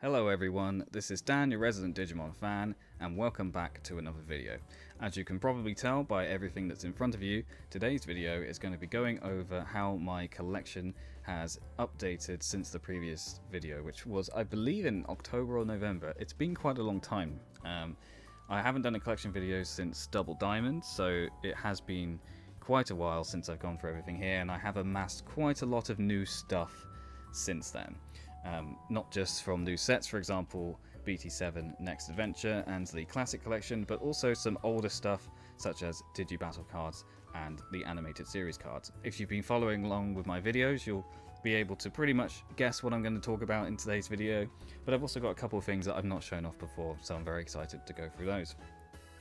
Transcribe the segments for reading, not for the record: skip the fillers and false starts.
Hello everyone, this is Dan, your resident Digimon fan, and welcome back to another video. As you can probably tell by everything that's in front of you, today's video is going to be going over how my collection has updated since the previous video, which was, I believe, in October or November. It's been quite a long time. I haven't done a collection video since Double Diamond, so it has been quite a while since I've gone through everything here, and I have amassed quite a lot of new stuff since then. Not just from new sets, for example BT7 Next Adventure and the Classic Collection, but also some older stuff such as Digibattle cards and the animated series cards. If you've been following along with my videos, you'll be able to pretty much guess what I'm going to talk about in today's video, but I've also got a couple of things that I've not shown off before, so I'm very excited to go through those.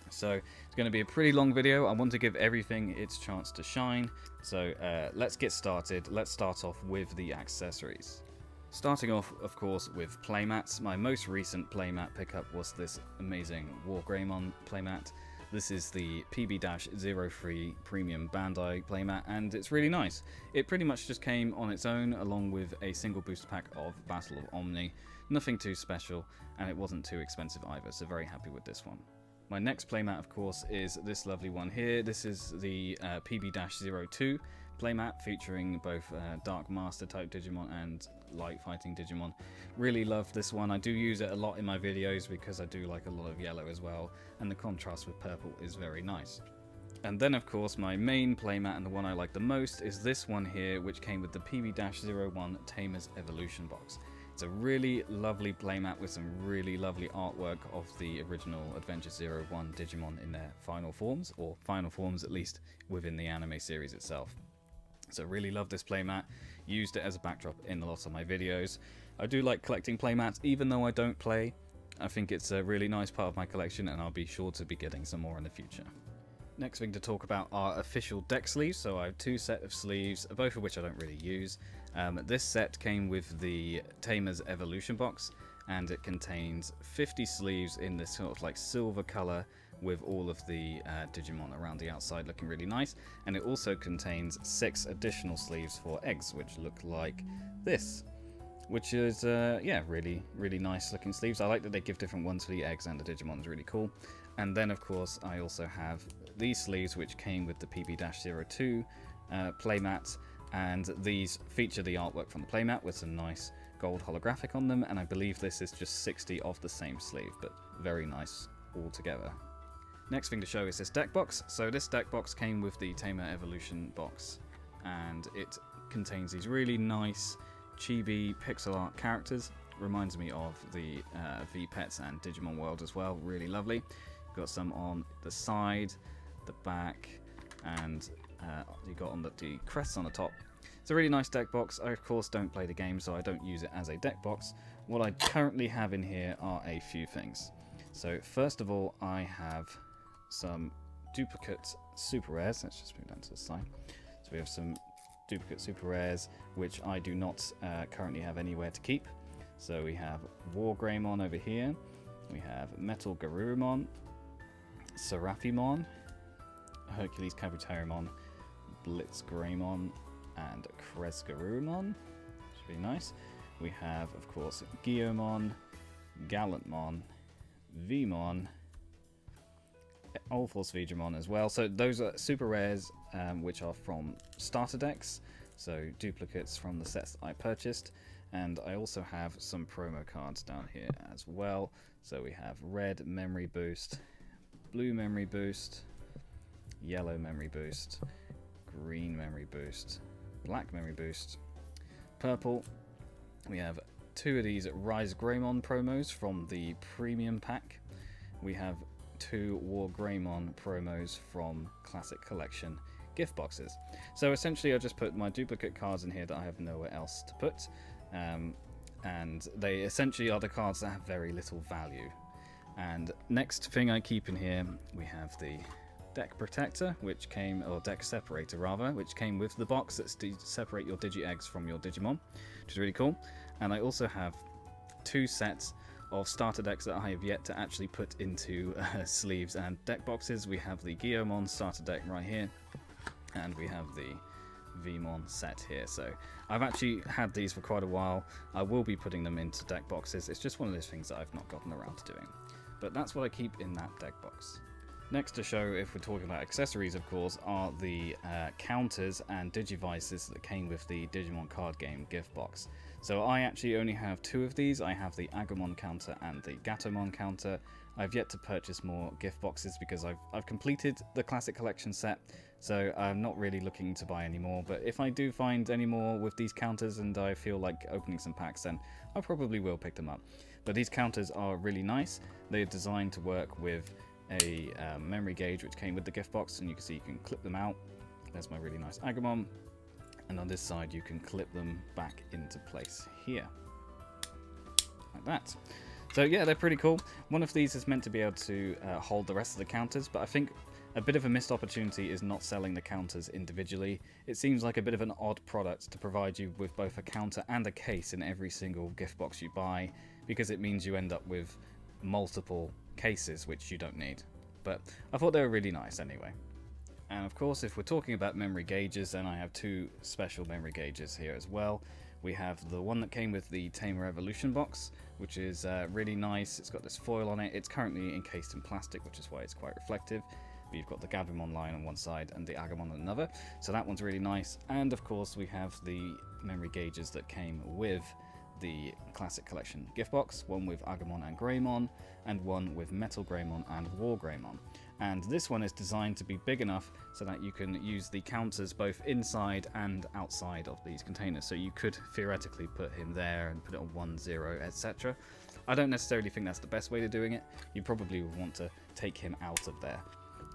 So it's going to be a pretty long video. I want to give everything its chance to shine, so let's get started. Let's start off with the accessories. Starting off, of course, with playmats. My most recent playmat pickup was this amazing War Greymon playmat. This is the PB-03 Premium Bandai playmat, and it's really nice. It pretty much just came on its own, along with a single booster pack of Battle of Omni. Nothing too special, and it wasn't too expensive either, so very happy with this one. My next playmat, of course, is this lovely one here. This is the PB-02 playmat, featuring both Dark Master type Digimon and Light Fighting Digimon. Really love this one. I do use it a lot in my videos because I do like a lot of yellow as well, and the contrast with purple is very nice. And then, of course, my main playmat, and the one I like the most, is this one here, which came with the PB-01 Tamer's Evolution box. It's a really lovely playmat with some really lovely artwork of the original Adventure 01 Digimon in their final forms, or final forms at least within the anime series itself. So really love this playmat, used it as a backdrop in a lot of my videos. I do like collecting playmats even though I don't play. I think it's a really nice part of my collection, and I'll be sure to be getting some more in the future. Next thing to talk about are official deck sleeves. So I have two sets of sleeves, both of which I don't really use. This set came with the Tamer's Evolution box, and it contains 50 sleeves in this sort of like silver color with all of the Digimon around the outside looking really nice. And it also contains 6 additional sleeves for eggs, which look like this. Which is, yeah, really nice looking sleeves. I like that they give different ones for the eggs and the Digimon, is really cool. And then, of course, I also have these sleeves, which came with the PB-02 playmat, and these feature the artwork from the playmat with some nice gold holographic on them, and I believe this is just 60 of the same sleeve, but very nice all together. Next thing to show is this deck box. So this deck box came with the Tamer Evolution box, and it contains these really nice chibi pixel art characters. Reminds me of the V-Pets and Digimon World as well. Really lovely. Got some on the side, the back, and you got on the crests on the top. It's a really nice deck box. I of course don't play the game, so I don't use it as a deck box. What I currently have in here are a few things. So first of all, I have some duplicate super rares. Let's just move down to the side. So we have some duplicate super rares, which I do not currently have anywhere to keep. So we have War Greymon over here, we have Metal Garurumon, Seraphimon, Hercules Kabuterimon, Blitz Greymon, and Kresgarurumon. Should be nice. We have, of course, Guillaumon, Gallantmon, Vmon, Allforce Vegemon as well. So those are super rares, which are from starter decks, so duplicates from the sets that I purchased. And I also have some promo cards down here as well. So we have red memory boost, blue memory boost, yellow memory boost, green memory boost, black memory boost, purple. We have 2 of these Rise Greymon promos from the premium pack. We have 2 War Greymon promos from Classic Collection gift boxes. So essentially I just put my duplicate cards in here that I have nowhere else to put, and they essentially are the cards that have very little value. And next thing I keep in here, we have the deck protector, which came, or deck separator rather, which came with the box that's to separate your Digi Eggs from your Digimon, which is really cool. And I also have 2 sets of starter decks that I have yet to actually put into sleeves and deck boxes. We have the Guillaumon starter deck right here, and we have the Vmon set here. So I've actually had these for quite a while. I will be putting them into deck boxes. It's just one of those things that I've not gotten around to doing. But that's what I keep in that deck box. Next to show, if we're talking about accessories, of course, are the counters and digivices that came with the Digimon card game gift box. So I actually only have 2 of these. I have the Agumon counter and the Gatomon counter. I've yet to purchase more gift boxes because I've completed the classic collection set, so I'm not really looking to buy any more. But if I do find any more with these counters and I feel like opening some packs, then I probably will pick them up. But these counters are really nice. They're designed to work with a memory gauge which came with the gift box, and you can see you can clip them out. There's my really nice Agumon, and on this side you can clip them back into place here, like that. So yeah, they're pretty cool. One of these is meant to be able to hold the rest of the counters, but I think a bit of a missed opportunity is not selling the counters individually. It seems like a bit of an odd product to provide you with both a counter and a case in every single gift box you buy, because it means you end up with multiple cases which you don't need. But I thought they were really nice anyway. And of course, if we're talking about memory gauges, then I have 2 special memory gauges here as well. We have the one that came with the Tamer Evolution box, which is really nice. It's got this foil on it. It's currently encased in plastic, which is why it's quite reflective. But you've got the Gabumon line on one side and the Agumon on another, so that one's really nice. And of course, we have the memory gauges that came with the Classic Collection gift box, one with Agumon and Greymon, and one with Metal Greymon and War Greymon. And this one is designed to be big enough so that you can use the counters both inside and outside of these containers. So you could theoretically put him there and put it on 1, 0, etc. I don't necessarily think that's the best way of doing it. You probably would want to take him out of there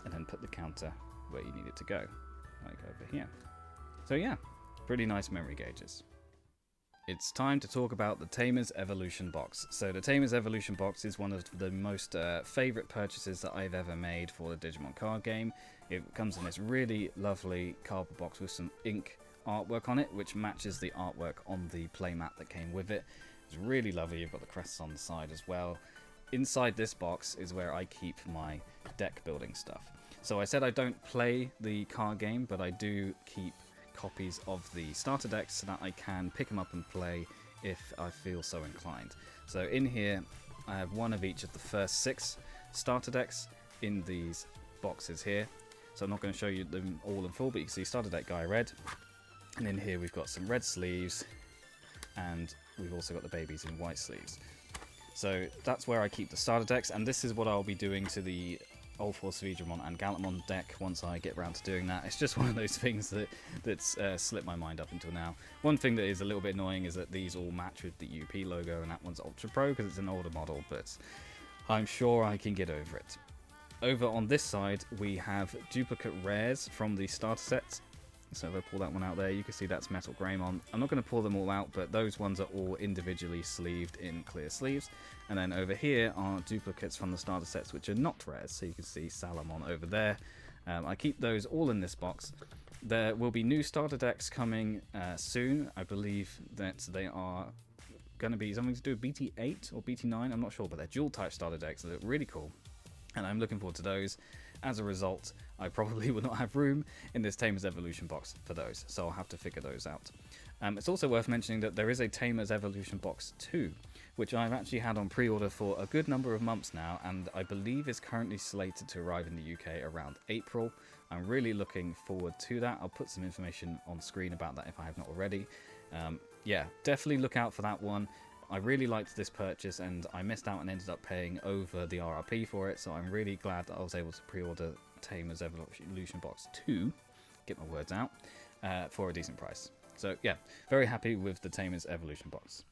and then put the counter where you need it to go, like over here. So yeah, pretty nice memory gauges. It's time to talk about the Tamer's Evolution box. So the Tamer's Evolution box is one of the most favourite purchases that I've ever made for the Digimon card game. It comes in this really lovely cardboard box with some ink artwork on it, which matches the artwork on the playmat that came with it. It's really lovely. You've got the crests on the side as well. Inside this box is where I keep my deck building stuff. So I said I don't play the card game, but I do keep copies of the starter decks so that I can pick them up and play if I feel so inclined. So in here I have one of each of the first 6 starter decks in these boxes here. So I'm not going to show you them all in full, but you can see starter deck Guy Red, and in here we've got some red sleeves, and we've also got the babies in white sleeves. So that's where I keep the starter decks, and this is what I'll be doing to the Old Force Digimon and Gallantmon deck once I get around to doing that. It's just one of those things that's slipped my mind up until now. One thing that is a little bit annoying is that these all match with the UP logo, and that one's Ultra Pro because it's an older model, but I'm sure I can get over it. Over on this side we have duplicate rares from the starter sets. So if I pull that one out there, you can see that's Metal Greymon. I'm not going to pull them all out, but those ones are all individually sleeved in clear sleeves. And then over here are duplicates from the starter sets, which are not rares. So you can see Salamon over there. I keep those all in this box. There will be new starter decks coming soon. I believe that they are going to be something to do with BT8 or BT9. I'm not sure, but they're dual type starter decks. They look really cool, and I'm looking forward to those. As a result, I probably will not have room in this Tamer's Evolution box for those, so I'll have to figure those out. It's also worth mentioning that there is a Tamer's Evolution box 2, which I've actually had on pre-order for a good number of months now, and I believe is currently slated to arrive in the UK around April. I'm really looking forward to that. I'll put some information on screen about that if I have not already. Yeah, definitely look out for that one. I really liked this purchase, and I missed out and ended up paying over the RRP for it, so I'm really glad that I was able to pre-order Tamer's Evolution Box 2, get my words out, for a decent price. So yeah, very happy with the Tamer's Evolution Box.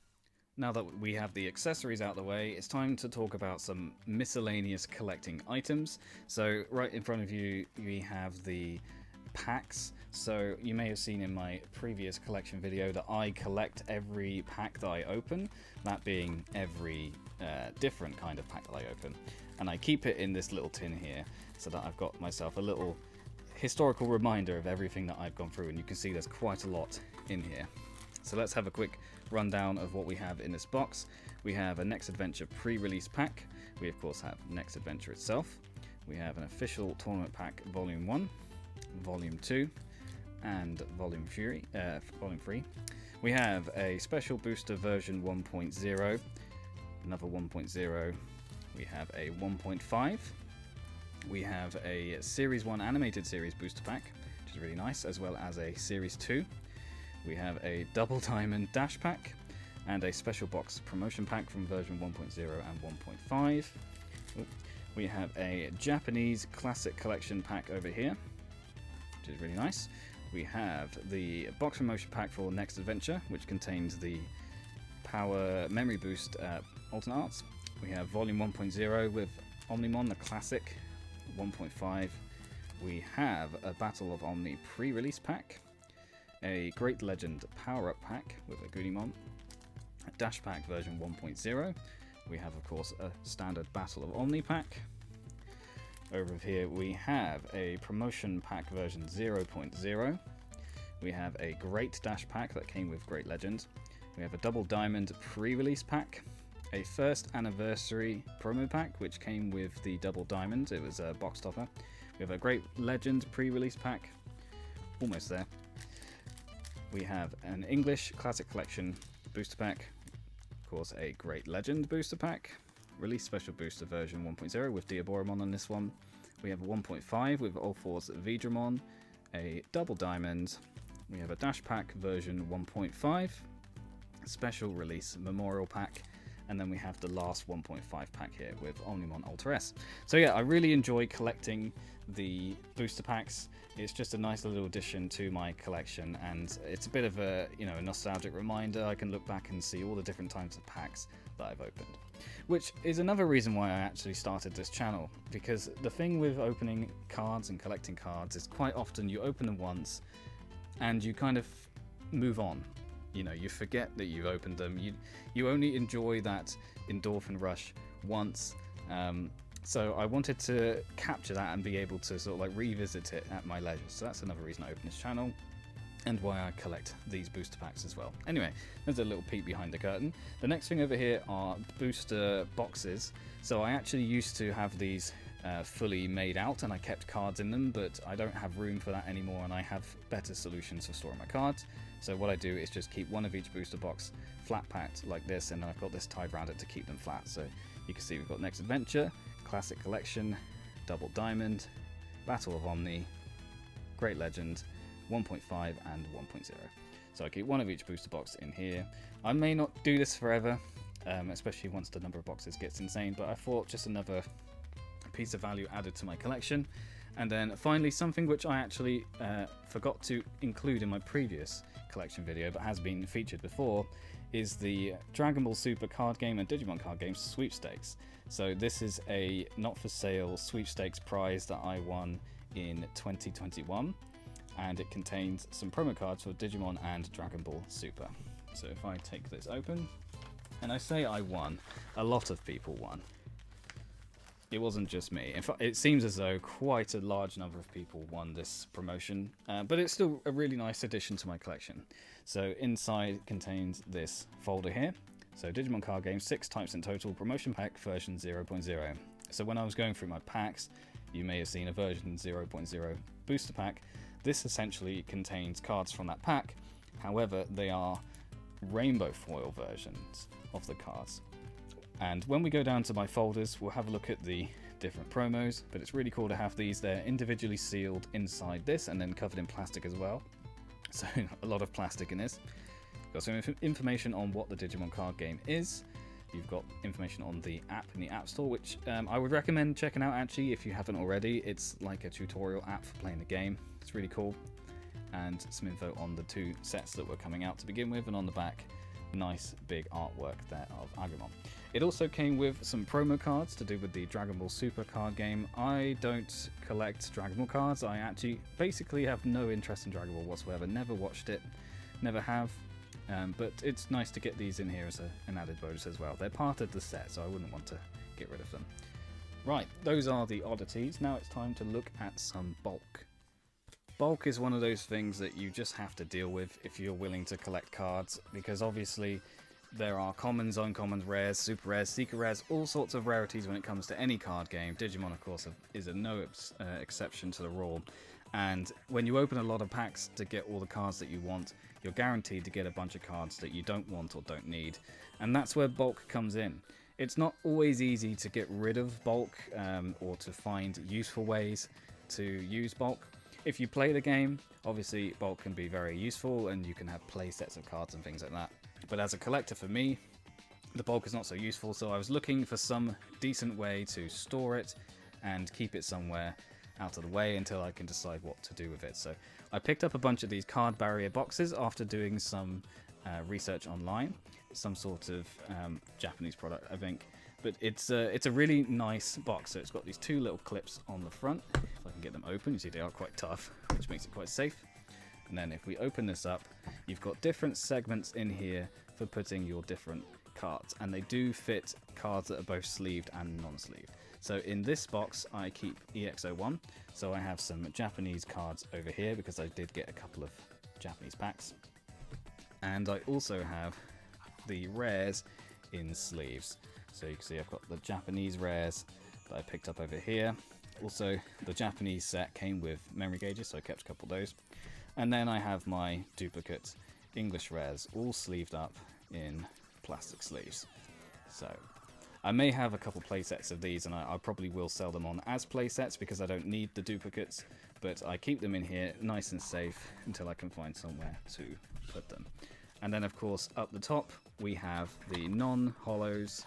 Now that we have the accessories out of the way, it's time to talk about some miscellaneous collecting items. So right in front of you, we have the packs. So you may have seen in my previous collection video that I collect every pack that I open, that being every different kind of pack that I open, and I keep it in this little tin here so that I've got myself a little historical reminder of everything that I've gone through, and you can see there's quite a lot in here. So let's have a quick rundown of what we have in this box. We have a Next Adventure pre-release pack. We of course have Next Adventure itself. We have an official tournament pack Volume 1, Volume 2, and Volume 3. We have a Special Booster version 1.0, another 1.0. We have a 1.5. We have a Series 1 Animated Series Booster Pack, which is really nice, as well as a Series 2. We have a Double Diamond Dash Pack, and a Special Box Promotion Pack from version 1.0 and 1.5. We have a Japanese Classic Collection Pack over here, which is really nice. We have the Box Promotion Pack for Next Adventure, which contains the Power Memory Boost alternate arts. We have Volume 1.0 with Omnimon, the Classic 1.5. We have a Battle of Omni pre-release pack, a Great Legend Power-Up Pack with a Goodymon, a Dash Pack version 1.0. We have, of course, a standard Battle of Omni pack. Over here we have a Promotion Pack version 0.0. We have a Great Dash Pack that came with Great Legend. We have a Double Diamond pre-release pack, a First Anniversary promo pack which came with the Double Diamond. It was a box topper. We have a Great Legend pre-release pack, almost there. We have an English Classic Collection booster pack, of course a Great Legend booster pack, Release Special Booster version 1.0 with Diaboromon on this one. We have a 1.5 with Ulforce Vidramon, a Double Diamond. We have a Dash Pack version 1.5, Special Release Memorial Pack, and then we have the last 1.5 pack here with Omnimon Ultra S. So yeah, I really enjoy collecting the booster packs. It's just a nice little addition to my collection, and it's a bit of a, a nostalgic reminder. I can look back and see all the different types of packs that I've opened. Which is another reason why I actually started this channel, because the thing with opening cards and collecting cards is quite often you open them once and you kind of move on. You forget that you've opened them. You only enjoy that endorphin rush once. So I wanted to capture that and be able to sort of like revisit it at my leisure. So that's another reason I opened this channel, and why I collect these booster packs as well. Anyway, there's a little peek behind the curtain. The next thing over here are booster boxes. So I actually used to have these fully made out, and I kept cards in them, but I don't have room for that anymore, and I have better solutions for storing my cards. So what I do is just keep one of each booster box flat packed like this, and then I've got this tied around it to keep them flat. So you can see we've got Next Adventure, Classic Collection, Double Diamond, Battle of Omni, Great Legend, 1.5 and 1.0. So I keep one of each booster box in here. I may not do this forever, especially once the number of boxes gets insane, but I thought just another piece of value added to my collection. And then finally, something which I actually forgot to include in my previous collection video, but has been featured before, is the Dragon Ball Super card game and Digimon card game sweepstakes. So this is a not for sale sweepstakes prize that I won in 2021. And it contains some promo cards for Digimon and Dragon Ball Super. So if I take this open, and I say I won, a lot of people won. It wasn't just me. In fact, it seems as though quite a large number of people won this promotion, but it's still a really nice addition to my collection. So inside contains this folder here. So Digimon card game, 6 types in total, promotion pack version 0.0. So when I was going through my packs, you may have seen a version 0.0 booster pack. This essentially contains cards from that pack, however they are rainbow foil versions of the cards. And when we go down to my folders, we'll have a look at the different promos, but it's really cool to have these. They're individually sealed inside this and then covered in plastic as well. So a lot of plastic in this. Got some information on what the Digimon card game is. You've got information on the app in the App Store, which I would recommend checking out actually if you haven't already. It's like a tutorial app for playing the game. It's really cool. And some info on the 2 sets that were coming out to begin with, and on the back, nice big artwork there of Agumon. It also came with some promo cards to do with the Dragon Ball Super card game. I don't collect Dragon Ball cards. I actually basically have no interest in Dragon Ball whatsoever. Never watched it, never have. But it's nice to get these in here as an added bonus as well. They're part of the set, so I wouldn't want to get rid of them. Right, those are the oddities. Now it's time to look at some bulk. Bulk is one of those things that you just have to deal with if you're willing to collect cards, because obviously there are commons, uncommons, rares, super rares, secret rares, all sorts of rarities when it comes to any card game. Digimon, of course, is no exception to the rule. And when you open a lot of packs to get all the cards that you want, you're guaranteed to get a bunch of cards that you don't want or don't need. And that's where bulk comes in. It's not always easy to get rid of bulk or to find useful ways to use bulk. If you play the game, obviously bulk can be very useful and you can have play sets of cards and things like that. But as a collector, for me, the bulk is not so useful, so I was looking for some decent way to store it and keep it somewhere out of the way until I can decide what to do with it. So I picked up a bunch of these card barrier boxes after doing some research online, some sort of Japanese product, I think. But it's a really nice box. So it's got these two little clips on the front. If I can get them open, you see they are quite tough, which makes it quite safe. And then if we open this up, you've got different segments in here for putting your different cards, and they do fit cards that are both sleeved and non-sleeved. So in this box I keep EX01, so I have some Japanese cards over here because I did get a couple of Japanese packs, and I also have the rares in sleeves. So you can see I've got the Japanese rares that I picked up over here. Also the Japanese set came with memory gauges, so I kept a couple of those. And then I have my duplicate English rares all sleeved up in plastic sleeves. So I may have a couple play sets of these, and I probably will sell them on as play sets because I don't need the duplicates, but I keep them in here nice and safe until I can find somewhere to put them. And then of course up the top we have the non-hollows,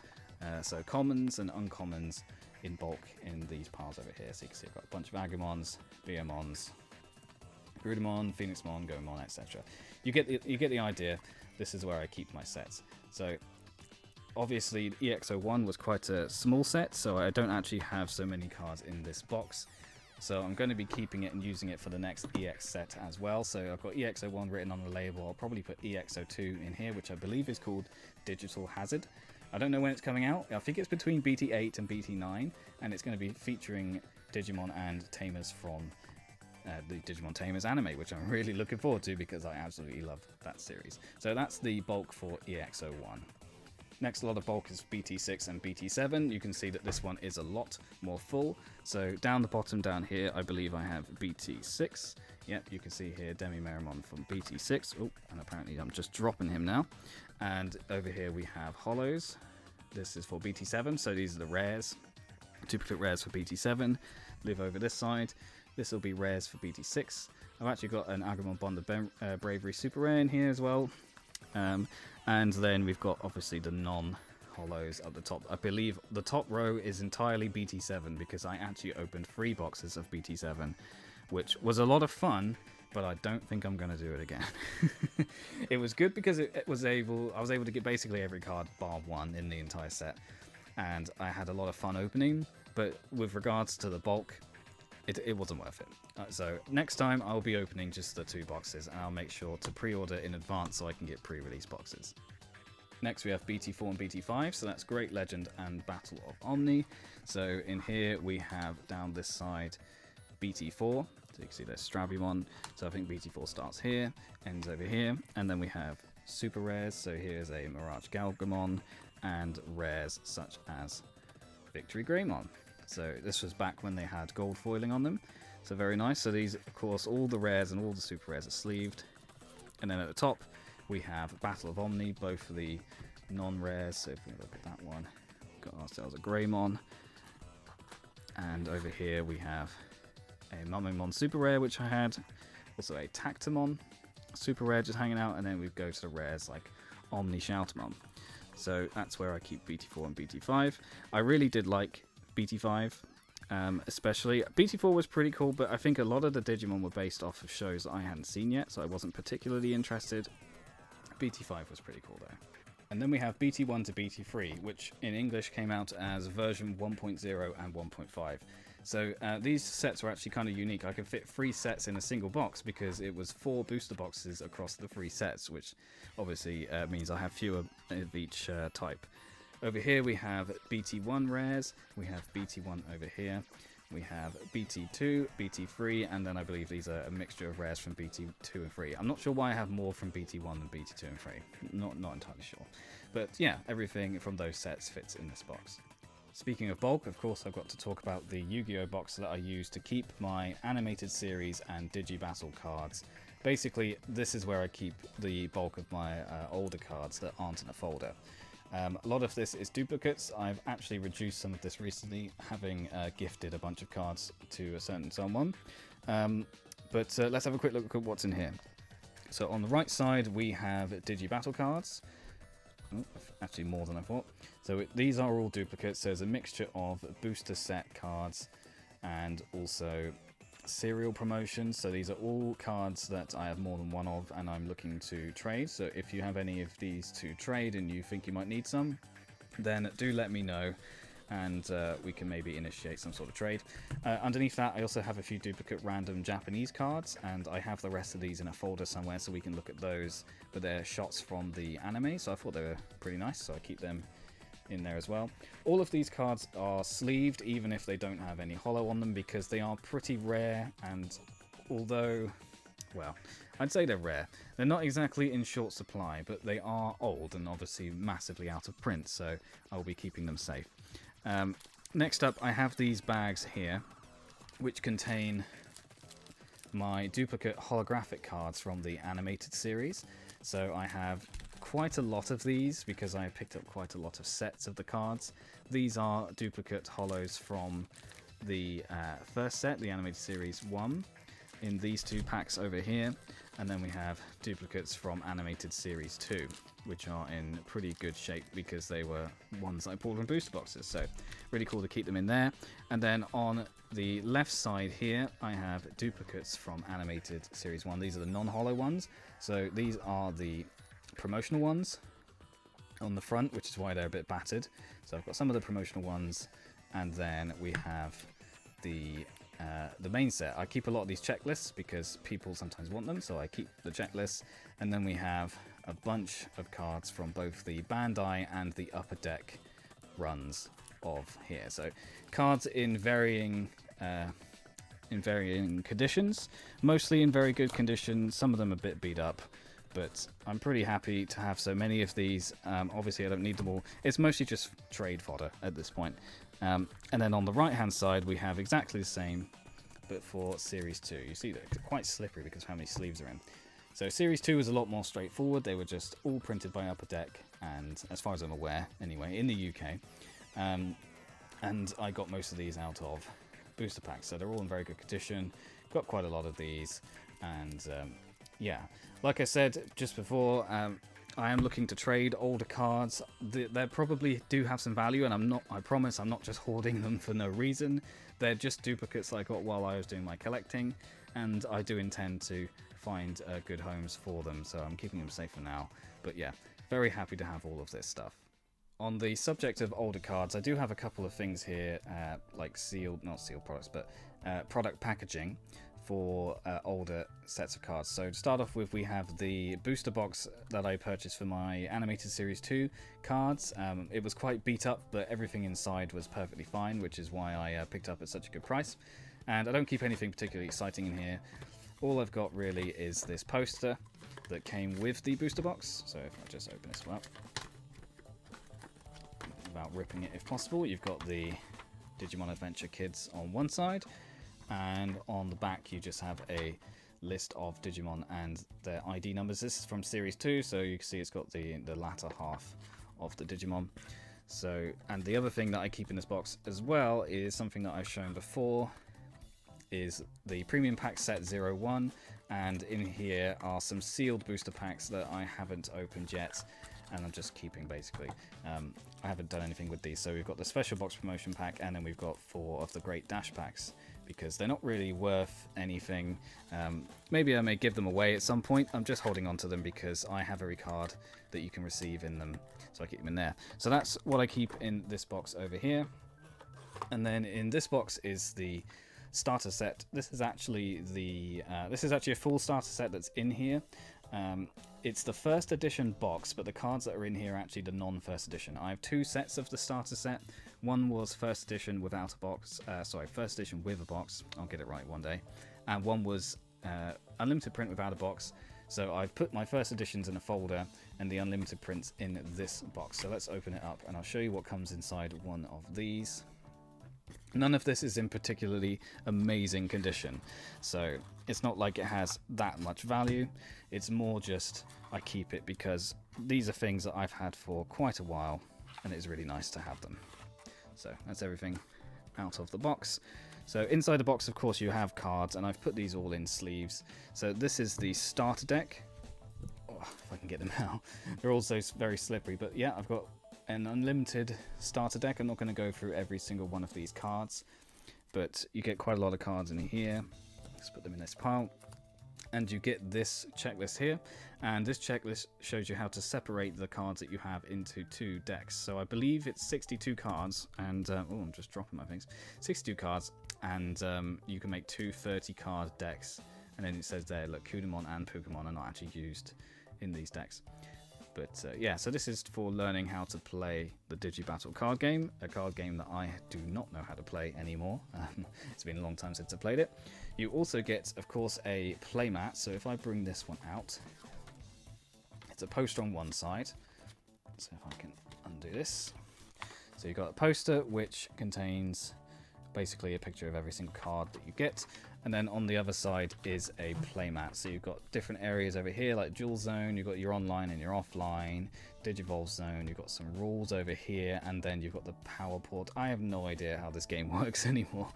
so commons and uncommons in bulk in these piles over here. So you can see I've got a bunch of Agumons, Beamons, Grudemon, Phoenixmon, Goemon, etc. You get the idea. This is where I keep my sets. So obviously EX01 was quite a small set, so I don't actually have so many cards in this box. So I'm going to be keeping it and using it for the next EX set as well. So I've got EX01 written on the label. I'll probably put EX02 in here, which I believe is called Digital Hazard. I don't know when it's coming out. I think it's between BT8 and BT9, and it's going to be featuring Digimon and Tamers from the Digimon Tamers anime, which I'm really looking forward to because I absolutely love that series. So that's the bulk for EX01. Next, a lot of bulk is BT6 and BT7. You can see that this one is a lot more full. So down the bottom down here, I believe I have BT6. Yep, you can see here Demi Merimon from BT6. Oh, and apparently I'm just dropping him now. And over here we have Hollows. This is for BT7, so these are the rares. Duplicate rares for BT7. Live over this side. This will be rares for BT6. I've actually got an Agumon Bond of Bravery Super Rare in here as well. And then we've got obviously the non-hollows at the top. I believe the top row is entirely BT7 because I actually opened 3 boxes of BT7, which was a lot of fun, but I don't think I'm going to do it again. It was good because I was able to get basically every card bar one in the entire set, and I had a lot of fun opening, but with regards to the bulk, it wasn't worth it. So next time I'll be opening just the 2 boxes, and I'll make sure to pre-order in advance so I can get pre-release boxes. Next we have BT4 and BT5, so that's Great Legend and Battle of Omni. So in here we have down this side BT4, so you can see there's Strabimon, so I think BT4 starts here, ends over here, and then we have super rares, so here's a Mirage Galgamon, and rares such as Victory Greymon. So this was back when they had gold foiling on them, so very nice. So these, of course, all the rares and all the super rares are sleeved. And then at the top we have Battle of Omni, both for the non-rares. So if we look at that one, we've got ourselves a Greymon, and over here we have a Mumimon super rare, which I had, also a Tactimon super rare just hanging out, and then we go to the rares like Omni Shoutamon. So that's where I keep BT4 and BT5. I really did like BT5, especially. BT4 was pretty cool, but I think a lot of the Digimon were based off of shows that I hadn't seen yet, so I wasn't particularly interested. BT5 was pretty cool though. And then we have BT1 to BT3, which in English came out as version 1.0 and 1.5. So these sets were actually kind of unique. I could fit 3 sets in a single box because it was 4 booster boxes across the 3 sets, which obviously means I have fewer of each type. Over here we have BT1 rares, we have BT1 over here, we have BT2, BT3, and then I believe these are a mixture of rares from BT2 and 3. I'm not sure why I have more from BT1 than BT2 and 3, not entirely sure. But yeah, everything from those sets fits in this box. Speaking of bulk, of course, I've got to talk about the Yu-Gi-Oh box that I use to keep my animated series and Digibattle cards. Basically, this is where I keep the bulk of my older cards that aren't in a folder. A lot of this is duplicates. I've actually reduced some of this recently, having gifted a bunch of cards to a certain someone. But let's have a quick look at what's in here. So on the right side, we have Digibattle cards. Oh, actually more than I thought. So these are all duplicates. There's a mixture of booster set cards and also serial promotions. So these are all cards that I have more than one of and I'm looking to trade. So if you have any of these to trade and you think you might need some, then do let me know and we can maybe initiate some sort of trade. Underneath that, I also have a few duplicate random Japanese cards, and I have the rest of these in a folder somewhere so we can look at those, but they're shots from the anime, so I thought they were pretty nice, so I keep them in there as well. All of these cards are sleeved, even if they don't have any holo on them, because they are pretty rare, and although, well, I'd say they're rare. They're not exactly in short supply, but they are old and obviously massively out of print, so I'll be keeping them safe. Next up, I have these bags here, which contain my duplicate holographic cards from the animated series. So I have quite a lot of these because I picked up quite a lot of sets of the cards. These are duplicate holos from the first set, the animated series 1, in these two packs over here. And then we have duplicates from animated series 2, which are in pretty good shape because they were ones I pulled from booster boxes. So really cool to keep them in there. And then on the left side here, I have duplicates from animated series 1. These are the non-holo ones. So these are the promotional ones on the front, which is why they're a bit battered. So I've got some of the promotional ones, and then we have the main set. I keep a lot of these checklists because people sometimes want them, so I keep the checklists. And then we have a bunch of cards from both the Bandai and the Upper Deck runs of here. So cards in varying conditions, mostly in very good condition. Some of them a bit beat up, but I'm pretty happy to have so many of these. Obviously, I don't need them all. It's mostly just trade fodder at this point. And then on the right-hand side, we have exactly the same, but for Series 2. You see they're quite slippery because of how many sleeves are in. So Series 2 was a lot more straightforward. They were just all printed by Upper Deck, and as far as I'm aware, anyway, in the UK. And I got most of these out of booster packs, so they're all in very good condition. Got quite a lot of these, and yeah, like I said just before, I am looking to trade older cards. They probably do have some value, and I promise I'm not just hoarding them for no reason. They're just duplicates I got while I was doing my collecting, and I do intend to find good homes for them, so I'm keeping them safe for now. But yeah, very happy to have all of this stuff. On the subject of older cards, I do have a couple of things here, like not sealed products, but product packaging for older sets of cards. So to start off with, we have the booster box that I purchased for my animated series 2 cards. It was quite beat up, but everything inside was perfectly fine, which is why I picked up at such a good price. And I don't keep anything particularly exciting in here. All I've got really is this poster that came with the booster box. So if I just open this up, without ripping it if possible, you've got the Digimon Adventure Kids on one side, and on the back you just have a list of Digimon and their ID numbers. This is from Series 2, so you can see it's got the latter half of the Digimon. So, and the other thing that I keep in this box as well is something that I've shown before, is the Premium Pack Set 01, and in here are some sealed booster packs that I haven't opened yet, and I'm just keeping basically. I haven't done anything with these, so we've got the Special Box Promotion Pack, and then we've got 4 of the Great Dash Packs, because they're not really worth anything. Maybe I may give them away at some point. I'm just holding on to them because I have every card that you can receive in them, so I keep them in there. So that's what I keep in this box over here. And then in this box is the starter set. This is actually a full starter set that's in here. It's the first edition box, but the cards that are in here are actually the non-first edition. I have 2 sets of the starter set. One was first edition without a box. First edition with a box. I'll get it right one day. And one was unlimited print without a box. So I've put my first editions in a folder and the unlimited prints in this box. So let's open it up and I'll show you what comes inside one of these. None of this is in particularly amazing condition, so it's not like it has that much value. It's more just I keep it because these are things that I've had for quite a while and it's really nice to have them. So that's everything out of the box. So inside the box, of course, you have cards, and I've put these all in sleeves. So this is the starter deck. Oh, if I can get them out. They're also very slippery, but yeah, I've got an unlimited starter deck. I'm not going to go through every single one of these cards, but you get quite a lot of cards in here. Let's put them in this pile. And you get this checklist here, and this checklist shows you how to separate the cards that you have into 2 decks. So I believe it's 62 cards, and oh, I'm just dropping my things. 62 cards, and you can make 2 30-card decks. And then it says there, look, Kudamon and Pokemon are not actually used in these decks. But yeah, so this is for learning how to play the Digibattle card game, a card game that I do not know how to play anymore. It's been a long time since I played it. You also get, of course, a playmat. So if I bring this one out, it's a poster on one side. So if I can undo this. So you've got a poster which contains basically a picture of every single card that you get, and then on the other side is a playmat. So you've got different areas over here like Duel Zone, you've got your online and your offline, Digivolve Zone, you've got some rules over here, and then you've got the power port. I have no idea how this game works anymore,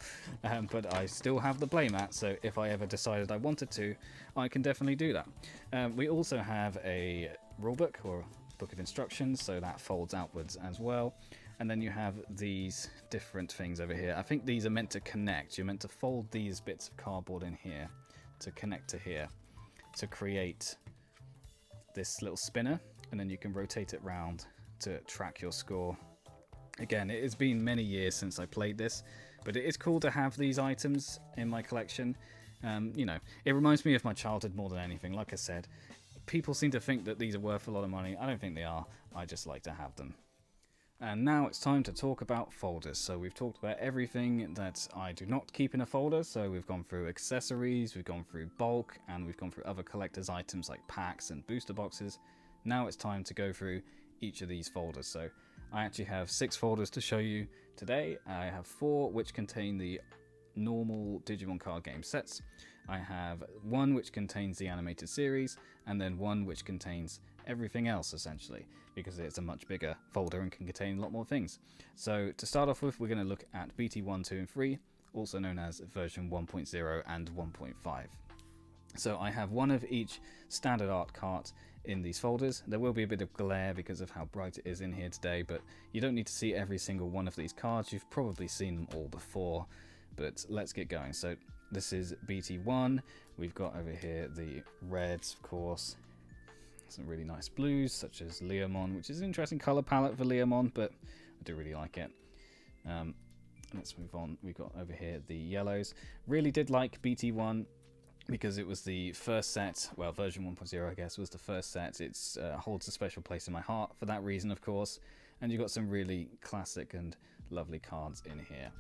but I still have the playmat, so if I ever decided I wanted to, I can definitely do that. We also have a rulebook or book of instructions, so that folds outwards as well. And then you have these different things over here. I think these are meant to connect. You're meant to fold these bits of cardboard in here to connect to here to create this little spinner, and then you can rotate it round to track your score. Again, it has been many years since I played this, but it is cool to have these items in my collection. You know, it reminds me of my childhood more than anything. Like I said, people seem to think that these are worth a lot of money. I don't think they are. I just like to have them. And now it's time to talk about folders. So we've talked about everything that I do not keep in a folder. So we've gone through accessories, we've gone through bulk, and we've gone through other collector's items like packs and booster boxes. Now it's time to go through each of these folders. So I actually have 6 folders to show you today. I have 4 which contain the normal Digimon card game sets. I have 1 which contains the animated series, and then 1 which contains everything else essentially, because it's a much bigger folder and can contain a lot more things. So to start off with, we're going to look at BT1, 2 and 3, also known as version 1.0 and 1.5. So I have 1 of each standard art cart in these folders. There will be a bit of glare because of how bright it is in here today, but you don't need to see every single one of these cards. You've probably seen them all before, but let's get going. So this is BT1. We've got over here the reds, of course. Some really nice blues, such as Leomon, which is an interesting color palette for Leomon, but I do really like it. Let's move on. We've got over here the yellows. Really did like BT1 because it was the first set. Well, version 1.0, I guess, was the first set. It holds a special place in my heart for that reason, of course. And you've got some really classic and lovely cards in here.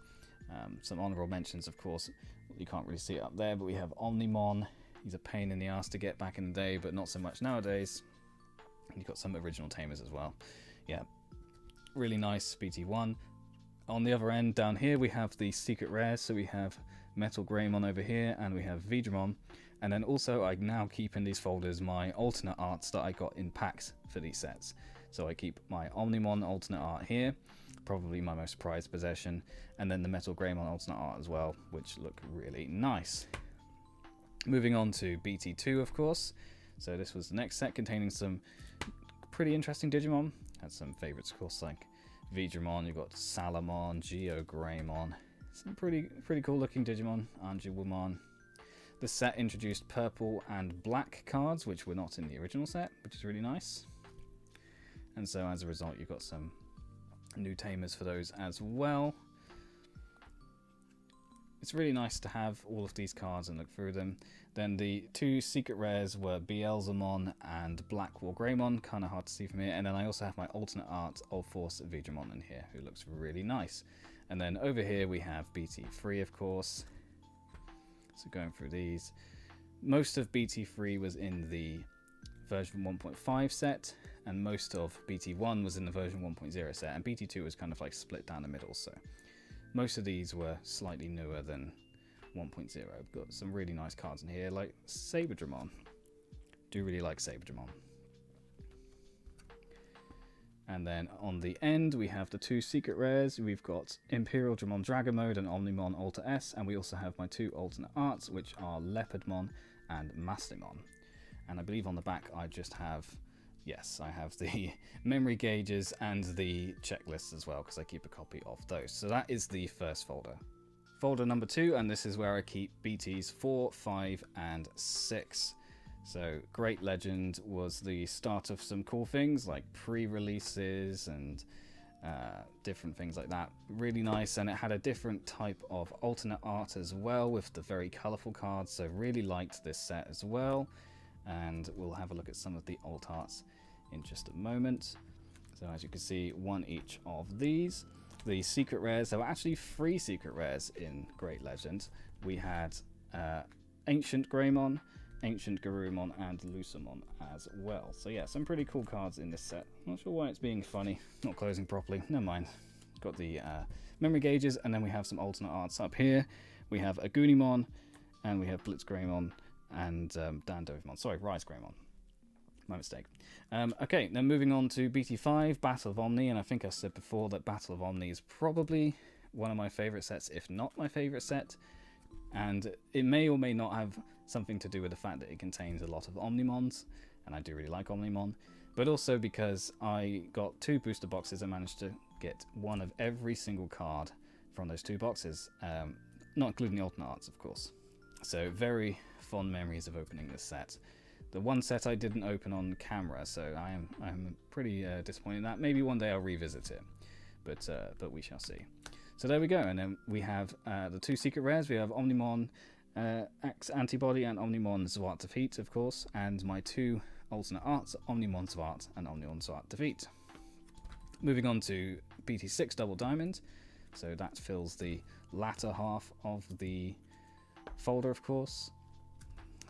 Some honorable mentions, of course. You can't really see it up there, but we have Omnimon. He's a pain in the ass to get back in the day, but not so much nowadays. And you've got some original Tamers as well. Yeah, really nice BT1. On the other end, down here, we have the secret rares. So we have Metal Greymon over here, and we have Vidramon. And then also, I now keep in these folders my alternate arts that I got in packs for these sets. So I keep my Omnimon alternate art here, probably my most prized possession, and then the Metal Greymon alternate art as well, which look really nice. Moving on to BT2, of course. So this was the next set containing some pretty interesting Digimon. Had some favorites, of course, like Vidramon. You've got Salamon, Geogreymon. Some pretty cool looking Digimon. Angelwomon. The set introduced purple and black cards, which were not in the original set, which is really nice. And so as a result, you've got some new Tamers for those as well. It's really nice to have all of these cards and look through them. Then the 2 secret rares were Beelzemon and Black War Greymon, kind of hard to see from here. And then I also have my alternate art of Force Vidramon in here, who looks really nice. And then over here we have BT3, of course. So going through these, Most of BT3 was in the version 1.5 set, and most of BT1 was in the version 1.0 set, and BT2 was kind of like split down the middle, so most of these were slightly newer than 1.0. I've got some really nice cards in here, like Saberdramon. Do really like Saberdramon. And then on the end, we have the 2 secret rares. We've got Imperial Dramon Dragon Mode and Omnimon Alter S, and we also have my 2 alternate arts, which are Leopardmon and Maslimon. And I believe on the back I just have, yes, I have the memory gauges and the checklists as well, because I keep a copy of those. So that is the first folder. Folder number 2, and this is where I keep BTs 4, 5, and 6. So Great Legend was the start of some cool things like pre-releases and different things like that. Really nice, and it had a different type of alternate art as well with the very colourful cards, so really liked this set as well. And we'll have a look at some of the alt arts in just a moment. So as you can see, 1 each of these. The secret rares, there were actually 3 secret rares in Great Legend. We had Ancient Greymon, Ancient Garurumon, and Lucamon as well. So yeah, some pretty cool cards in this set. Not sure why it's being funny, not closing properly, never mind. Got the memory gauges, and then we have some alternate arts up here. We have Agunimon, and we have Blitz Greymon, and Dandovimon. Sorry, Rise Greymon. My mistake. Okay, then moving on to BT5, Battle of Omni, and I think I said before that Battle of Omni is probably one of my favourite sets, if not my favourite set. And it may or may not have something to do with the fact that it contains a lot of Omnimons, and I do really like Omnimon, but also because I got 2 booster boxes and managed to get one of every single card from those 2 boxes, not including the alternate arts, of course. So very fond memories of opening this set. The one set I didn't open on camera, so I'm pretty disappointed in that. Maybe one day I'll revisit it, but we shall see. So there we go, and then we have the 2 secret rares. We have Omnimon Axe Antibody and Omnimon Zwart Defeat, of course, and my 2 alternate arts, Omnimon Zwart and Omnimon Zwart Defeat. Moving on to BT6 Double Diamond, so that fills the latter half of the folder, of course.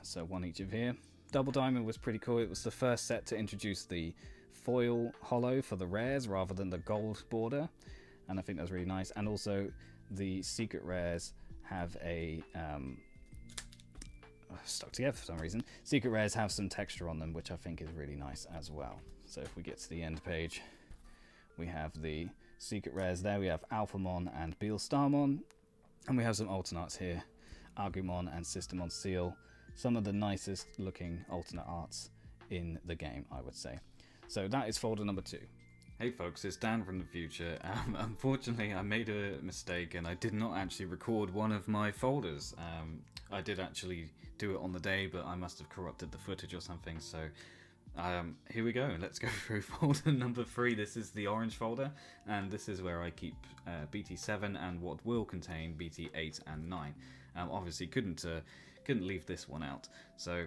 So 1 each of here. Double Diamond was pretty cool. It was the first set to introduce the foil holo for the rares rather than the gold border, and I think that was really nice. And also the secret rares have a stuck together for some reason. Secret rares have some texture on them, which I think is really nice as well. So if we get to the end page, we have the secret rares there. We have Alphamon and Beelstarmon, and we have some alternates here, Agumon and Systemon Seal. Some of the nicest looking alternate arts in the game, I would say. So that is folder number 2. Hey folks, it's Dan from the future. Unfortunately, I made a mistake and I did not actually record one of my folders. I did actually do it on the day, but I must have corrupted the footage or something. So here we go. Let's go through folder number 3. This is the orange folder, and this is where I keep BT7 and what will contain BT8 and 9. Obviously, couldn't leave this one out. So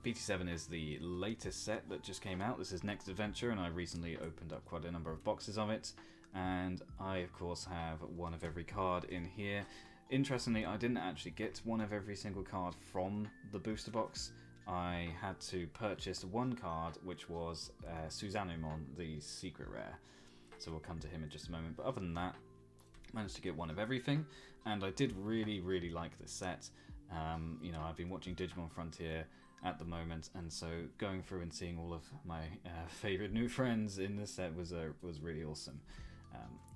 BT7 is the latest set that just came out. This is Next Adventure, and I recently opened up quite a number of boxes of it. And I, of course, have one of every card in here. Interestingly, I didn't actually get one of every single card from the booster box. I had to purchase one card, which was Susanumon, the secret rare. So we'll come to him in just a moment. But other than that, managed to get one of everything, and I did really, really like this set. You know, I've been watching Digimon Frontier at the moment, and so going through and seeing all of my favorite new friends in this set was really awesome.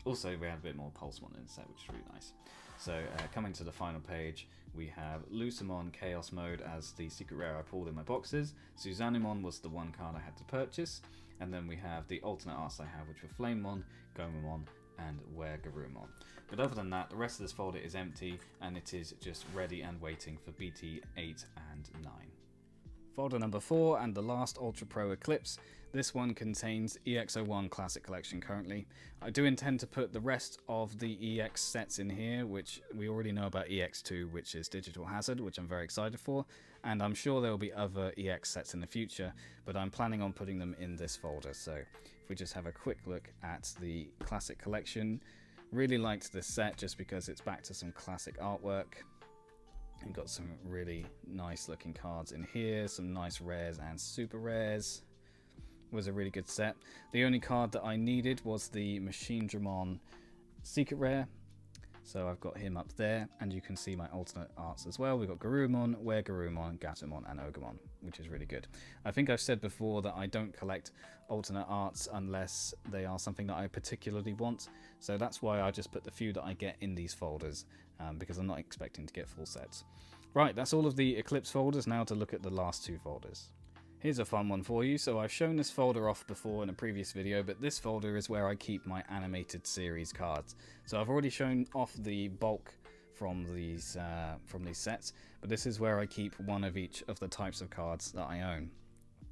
Also, we had a bit more Pulsemon in the set, which is really nice. So coming to the final page, we have Lucamon Chaos Mode as the secret rare I pulled in my boxes. Susanumon was the one card I had to purchase, and then we have the alternate arts I have, which were Flamemon, Gomamon, and Garurumon. But other than that, the rest of this folder is empty, and it is just ready and waiting for BT 8 and 9. Folder number 4 and the last Ultra Pro Eclipse. This one contains EX01 Classic Collection currently. I do intend to put the rest of the EX sets in here, which we already know about EX2, which is Digital Hazard, which I'm very excited for, and I'm sure there will be other EX sets in the future, but I'm planning on putting them in this folder. So if we just have a quick look at the Classic Collection, really liked this set just because it's back to some classic artwork. We've got some really nice looking cards in here, some nice rares and super rares. It was a really good set. The only card that I needed was the Miscellaneous secret rare. So I've got him up there, and you can see my alternate arts as well. We've got Garurumon, Weregarurumon, Gatomon, and Ogremon, which is really good. I think I've said before that I don't collect alternate arts unless they are something that I particularly want. So that's why I just put the few that I get in these folders, because I'm not expecting to get full sets. Right, that's all of the Eclipse folders. Now to look at the last two folders. Here's a fun one for you. So I've shown this folder off before in a previous video, but this folder is where I keep my animated series cards. So I've already shown off the bulk from these sets, but this is where I keep one of each of the types of cards that I own.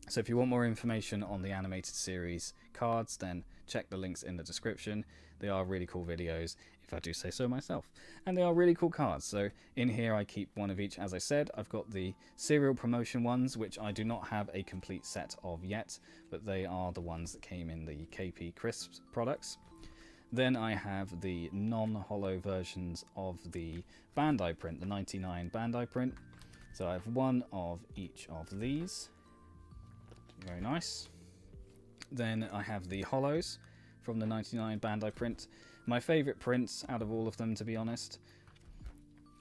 So if you want more information on the animated series cards, then check the links in the description. They are really cool videos, if I do say so myself. And they are really cool cards. So in here I keep one of each. As I said, I've got the serial promotion ones, which I do not have a complete set of yet, but they are the ones that came in the KP Crisps products. Then I have the non-holo versions of the Bandai print, the 99 Bandai print. So I have one of each of these. Very nice. Then I have the holos from the 99 Bandai print. My favourite prints out of all of them, to be honest,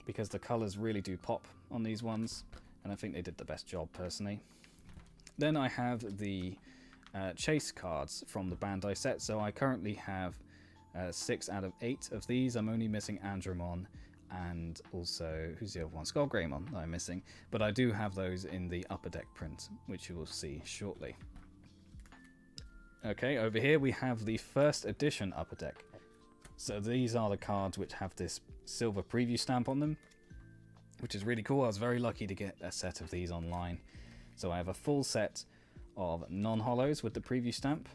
because the colours really do pop on these ones, and I think they did the best job personally. Then I have the chase cards from the Bandai set. So I currently have 6 out of 8 of these. I'm only missing Andromon and also, who's the other one? Skullgreymon that I'm missing. But I do have those in the upper deck print, which you will see shortly. Okay, over here we have the first edition upper deck. So these are the cards which have this silver preview stamp on them, which is really cool. I was very lucky to get a set of these online. So I have a full set of non-holos with the preview stamp.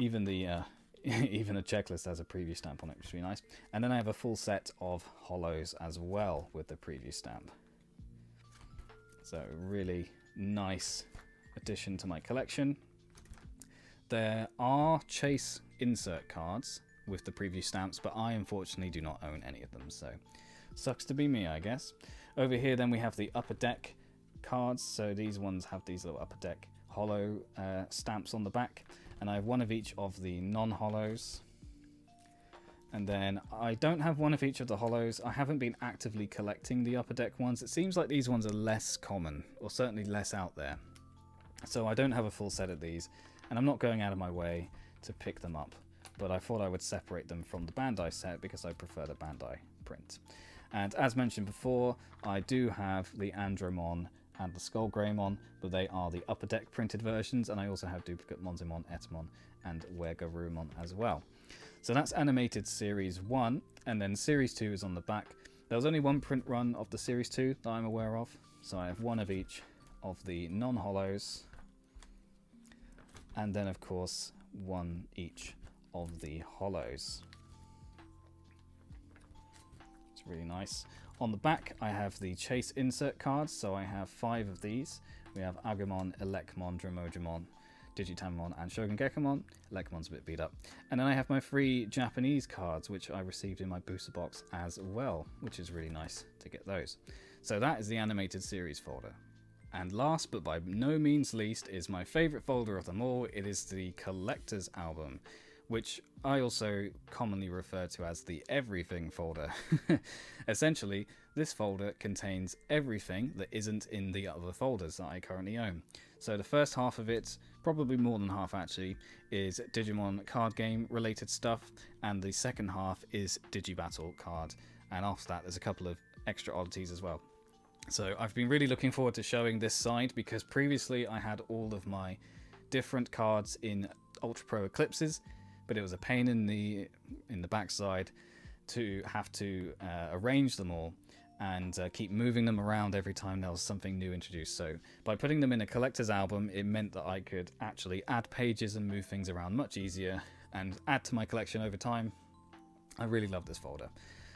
Even the even a checklist has a preview stamp on it, which is really nice. And then I have a full set of holos as well with the preview stamp. So really nice addition to my collection. There are chase insert cards with the preview stamps, but I unfortunately do not own any of them, so sucks to be me, I guess. Over here then we have the upper deck cards. So these ones have these little upper deck holo stamps on the back, and I have one of each of the non-holos. And then I don't have one of each of the holos. I haven't been actively collecting the upper deck ones. It seems like these ones are less common, or certainly less out there. So I don't have a full set of these, and I'm not going out of my way to pick them up. But I thought I would separate them from the Bandai set because I prefer the Bandai print. And as mentioned before, I do have the Andromon and the Skullgreymon, but they are the upper deck printed versions, and I also have duplicate Monzimon, Etemon, and Weregarurumon as well. So that's animated series 1, and then series 2 is on the back. There was only one print run of the series 2 that I'm aware of, so I have one of each of the non-holos, and then of course one each of the holos. It's really nice. On the back I have the chase insert cards, so I have 5 of these. We have Agumon, Elecmon, Dromojimon, Digitamon, and Shogun Gekomon. Elecmon's a bit beat up. And then I have my 3 Japanese cards, which I received in my booster box as well, which is really nice to get those. So that is the animated series folder. And last but by no means least is my favourite folder of them all. It is the collector's album, which I also commonly refer to as the everything folder. Essentially, this folder contains everything that isn't in the other folders that I currently own. So the first half of it, probably more than half actually, is Digimon card game related stuff, and the second half is Digibattle card, and after that there's a couple of extra oddities as well. So I've been really looking forward to showing this side, because previously I had all of my different cards in Ultra Pro Eclipses, but it was a pain in the backside to have to arrange them all and keep moving them around every time there was something new introduced. So by putting them in a collector's album, it meant that I could actually add pages and move things around much easier and add to my collection over time. I really love this folder.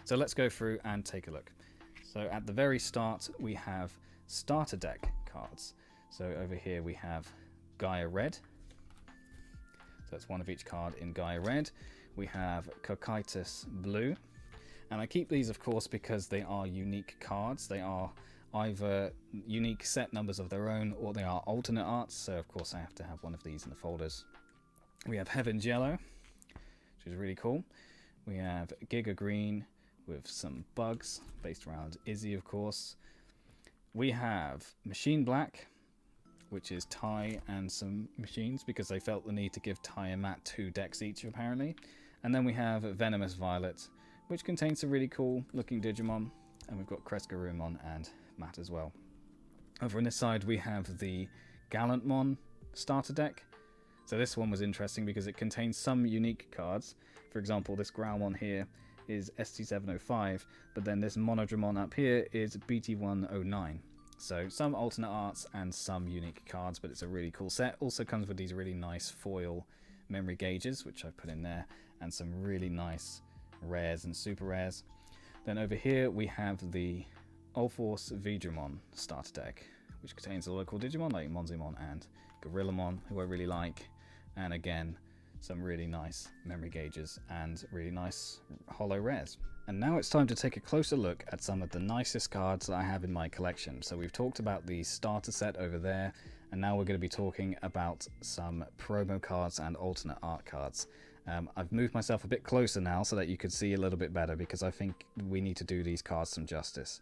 So let's go through and take a look. So at the very start, we have starter deck cards. So over here we have Gaia Red. So that's one of each card in Gaia Red. We have Cocytus Blue. And I keep these, of course, because they are unique cards. They are either unique set numbers of their own, or they are alternate arts, so of course I have to have one of these in the folders. We have Heaven's Yellow, which is really cool. We have Giga Green with some bugs based around Izzy, of course. We have Machine Black, which is Ty and some machines, because they felt the need to give Ty and Matt 2 decks each, apparently. And then we have Venomous Violet, which contains some really cool looking Digimon. And we've got Kresgarumon and Matt as well. Over on this side we have the Gallantmon starter deck. So this one was interesting because it contains some unique cards. For example, this Growlmon here is ST705, but then this Monodramon up here is BT109. So some alternate arts and some unique cards, but it's a really cool set. Also comes with these really nice foil memory gauges, which I've put in there, and some really nice rares and super rares. Then over here we have the Ulforce Vidramon starter deck, which contains the local Digimon like Monzimon and Gorillamon, who I really like, and again some really nice memory gauges and really nice holo rares. And now it's time to take a closer look at some of the nicest cards that I have in my collection. So we've talked about the starter set over there, and now we're going to be talking about some promo cards and alternate art cards. I've moved myself a bit closer now so that you could see a little bit better, because I think we need to do these cards some justice.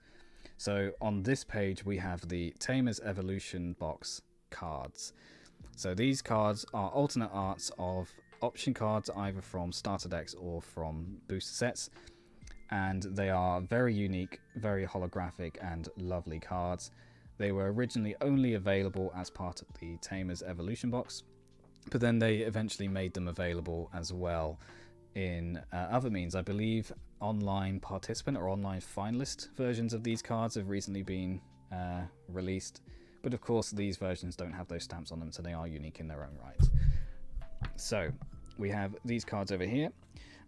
So on this page we have the Tamer's Evolution box cards. So these cards are alternate arts of option cards, either from starter decks or from booster sets, and they are very unique, very holographic and lovely cards. They were originally only available as part of the Tamer's Evolution box, but then they eventually made them available as well in other means. I believe online participant or online finalist versions of these cards have recently been released, but of course these versions don't have those stamps on them, so they are unique in their own right. So we have these cards over here,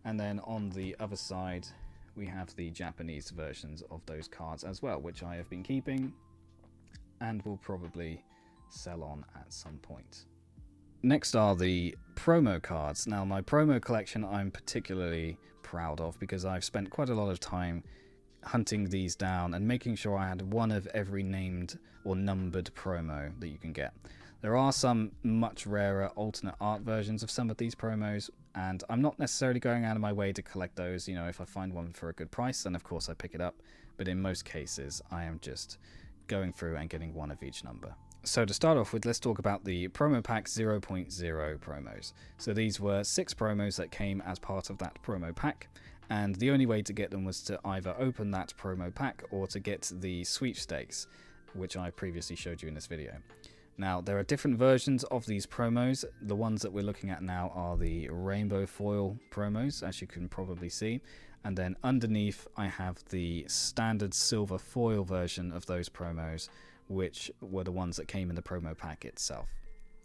and then on the other side we have the Japanese versions of those cards as well, which I have been keeping and will probably sell on at some point. Next are the promo cards. Now my promo collection I'm particularly proud of, because I've spent quite a lot of time hunting these down and making sure I had one of every named or numbered promo that you can get. There are some much rarer alternate art versions of some of these promos, and I'm not necessarily going out of my way to collect those. You know, if I find one for a good price, then of course I pick it up, but in most cases I am just going through and getting one of each number. So to start off with, let's talk about the promo pack 0.0 promos. So these were 6 promos that came as part of that promo pack, and the only way to get them was to either open that promo pack or to get the sweepstakes, which I previously showed you in this video. Now there are different versions of these promos. The ones that we're looking at now are the rainbow foil promos, as you can probably see, and then underneath I have the standard silver foil version of those promos, which were the ones that came in the promo pack itself.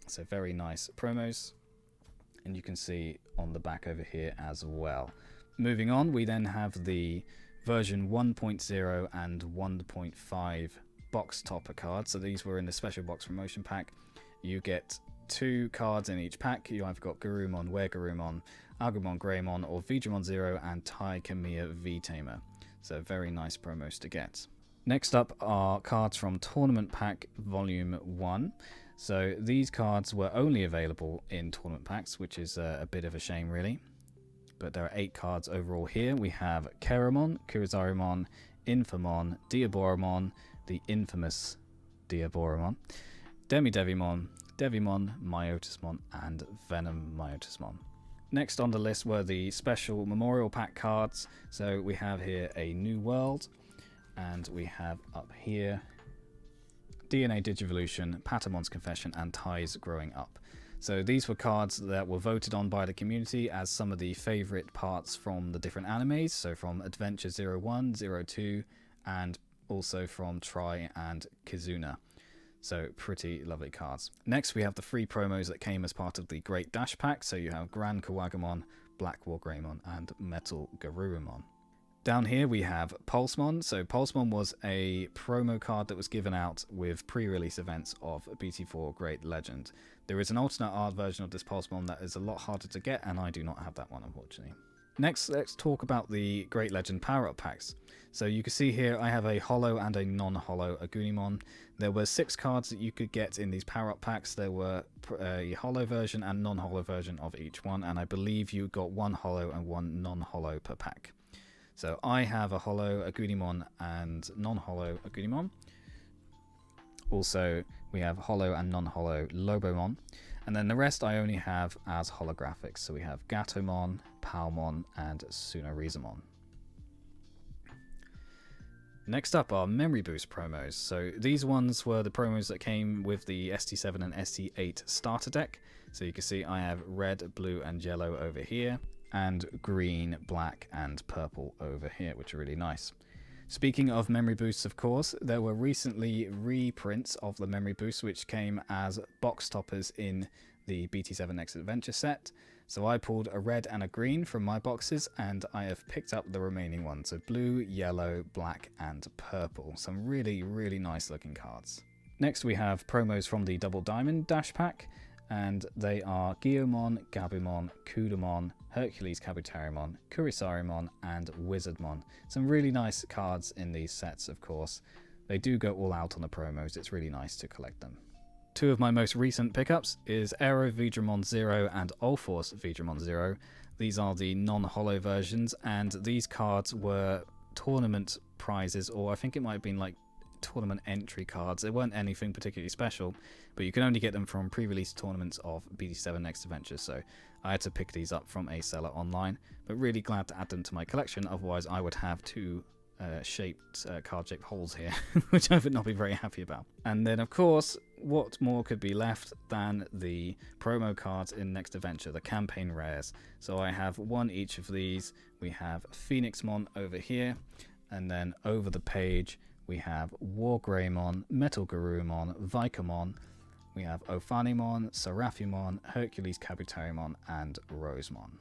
So very nice promos, and you can see on the back over here as well. Moving on, we then have the version 1.0 and 1.5 box topper cards. So these were in the special box promotion pack. You get 2 cards in each pack. You either got Garurumon, Weregarurumon, Agumon, Greymon, or Vidramon Zero and Tai Kamiya V Tamer. So very nice promos to get. Next up are cards from Tournament Pack Volume 1. So these cards were only available in tournament packs, which is a bit of a shame really. But there are 8 cards overall here. We have Keramon, Kurizarumon, Infamon, Diaboromon, the infamous Diaboromon, Demidevimon, Devimon, Myotismon, and Venom Myotismon. Next on the list were the special Memorial Pack cards. So we have here a New World, and we have up here DNA Digivolution, Patamon's Confession, and Ties Growing Up. So these were cards that were voted on by the community as some of the favourite parts from the different animes, so from Adventure 01, 02, and also from Tri and Kizuna. So pretty lovely cards. Next we have the free promos that came as part of the Great Dash Pack, so you have Grand Kawagamon, Black Wargreymon, and Metal Garurumon. Down here we have Pulsemon. So Pulsemon was a promo card that was given out with pre-release events of BT4 Great Legend. There is an alternate art version of this Pulsemon that is a lot harder to get, and I do not have that one, unfortunately. Next, let's talk about the Great Legend power-up packs. So you can see here I have a holo and a non-holo Agumon. There were 6 cards that you could get in these power-up packs. There were a holo version and non-holo version of each one, and I believe you got 1 holo and 1 non-holo per pack. So I have a holo Agumon and non-holo Agumon. Also, we have holo and non-holo Lobomon. And then the rest I only have as holographics. So we have Gatomon, Palmon, and Sunorizamon. Next up are Memory Boost promos. So these ones were the promos that came with the ST7 and ST8 starter deck. So you can see I have red, blue, and yellow over here, and green, black, and purple over here, which are really nice. Speaking of Memory Boosts, of course, there were recently reprints of the Memory Boosts, which came as box toppers in the BT7 Next Adventure set. So I pulled a red and a green from my boxes, and I have picked up the remaining ones. So blue, yellow, black, and purple. Some really, really nice looking cards. Next we have promos from the Double Diamond Dash Pack, and they are Guillaumon, Gabumon, Kudamon, Hercules Kabuterimon, Kurisarimon, and Wizardmon. Some really nice cards in these sets, of course. They do go all out on the promos. It's really nice to collect them. 2 of my most recent pickups is Aero Veedramon Zero and Ulforce Veedramon Zero. These are the non-holo versions, and these cards were tournament prizes, or I think it might have been like tournament entry cards. They weren't anything particularly special, but you can only get them from pre-release tournaments of BT7 Next Adventure, so I had to pick these up from a seller online, but really glad to add them to my collection. Otherwise I would have 2 card-shaped holes here, which I would not be very happy about. And then, of course, what more could be left than the promo cards in Next Adventure, the campaign rares. So I have 1 each of these. We have Phoenixmon over here, and then over the page we have Wargreymon, Metal Garurumon, Vicamon. We have Ophanimon, Seraphimon, Hercules Kabuterimon, and Rosemon.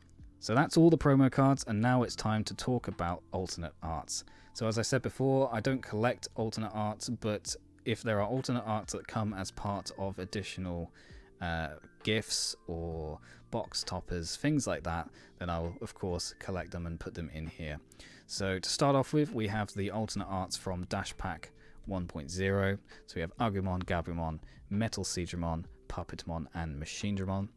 So that's all the promo cards, and now it's time to talk about alternate arts. So as I said before, I don't collect alternate arts, but if there are alternate arts that come as part of additional gifts or box toppers, things like that, then I'll of course collect them and put them in here. So to start off with, we have the alternate arts from Dash Pack 1.0. So we have Agumon, Gabumon, Metal Seedramon, Puppetmon, and Machinedramon.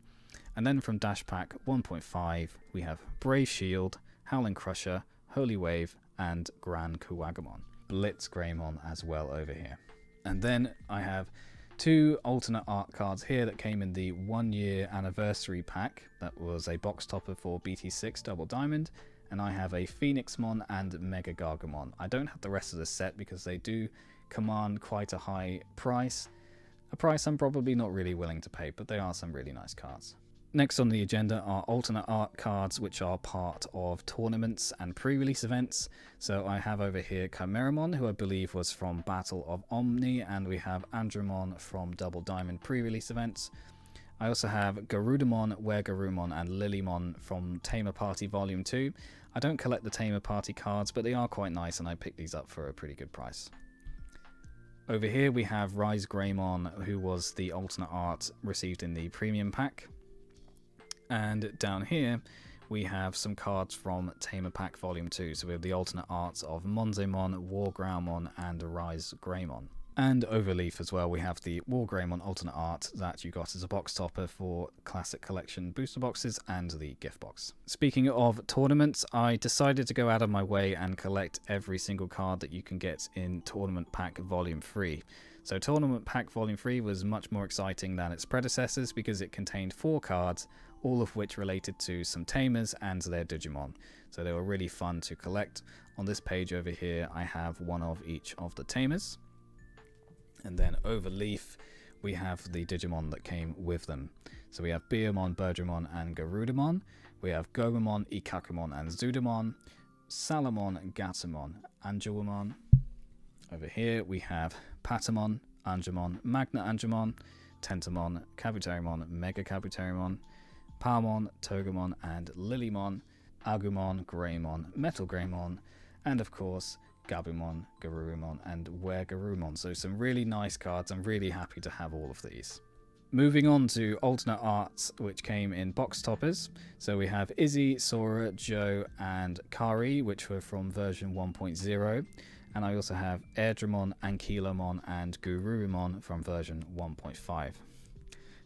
And then from Dash Pack 1.5, we have Brave Shield, Howling Crusher, Holy Wave, and Gran Kuwagamon. Blitz Greymon as well over here. And then I have 2 alternate art cards here that came in the 1-year anniversary pack. That was a box topper for BT6 Double Diamond. And I have a Phoenixmon and Mega Gargamon. I don't have the rest of the set because they do command quite a high price. A price I'm probably not really willing to pay, but they are some really nice cards. Next on the agenda are alternate art cards, which are part of tournaments and pre-release events. So I have over here Chimeramon, who I believe was from Battle of Omni, and we have Andromon from Double Diamond pre-release events. I also have Garudamon, Weregarumon, and Lilymon from Tamer Party Volume 2. I don't collect the Tamer Party cards, but they are quite nice, and I picked these up for a pretty good price. Over here we have Rise Greymon, who was the alternate art received in the premium pack. And down here we have some cards from Tamer Pack Volume 2. So we have the alternate arts of Monzemon, Wargroundmon, and Rise Greymon. And overleaf as well, we have the Wargreymon alternate art that you got as a box topper for Classic Collection booster boxes and the gift box. Speaking of tournaments, I decided to go out of my way and collect every single card that you can get in Tournament Pack Volume 3. So Tournament Pack Volume 3 was much more exciting than its predecessors because it contained 4 cards, all of which related to some Tamers and their Digimon. So they were really fun to collect. On this page over here, I have 1 of each of the Tamers. And then over leaf, we have the Digimon that came with them. So we have Beamon, Birdramon, and Garudamon. We have Gomamon, Ikakumon, and Zudamon. Salamon, Gatomon, Angelmon. Over here we have Patamon, Angemon, Magna Angemon, Tentamon, Kabuterimon, Mega Kabuterimon, Palmon, Togemon, and Lilymon, Agumon, Greymon, Metal Greymon, and of course Gabumon, Garurumon, and Weregarumon. So some really nice cards. I'm really happy to have all of these. Moving on to alternate arts, which came in box toppers. So we have Izzy, Sora, Joe, and Kari, which were from version 1.0. And I also have Airdramon, Ankylomon, and Gururumon from version 1.5.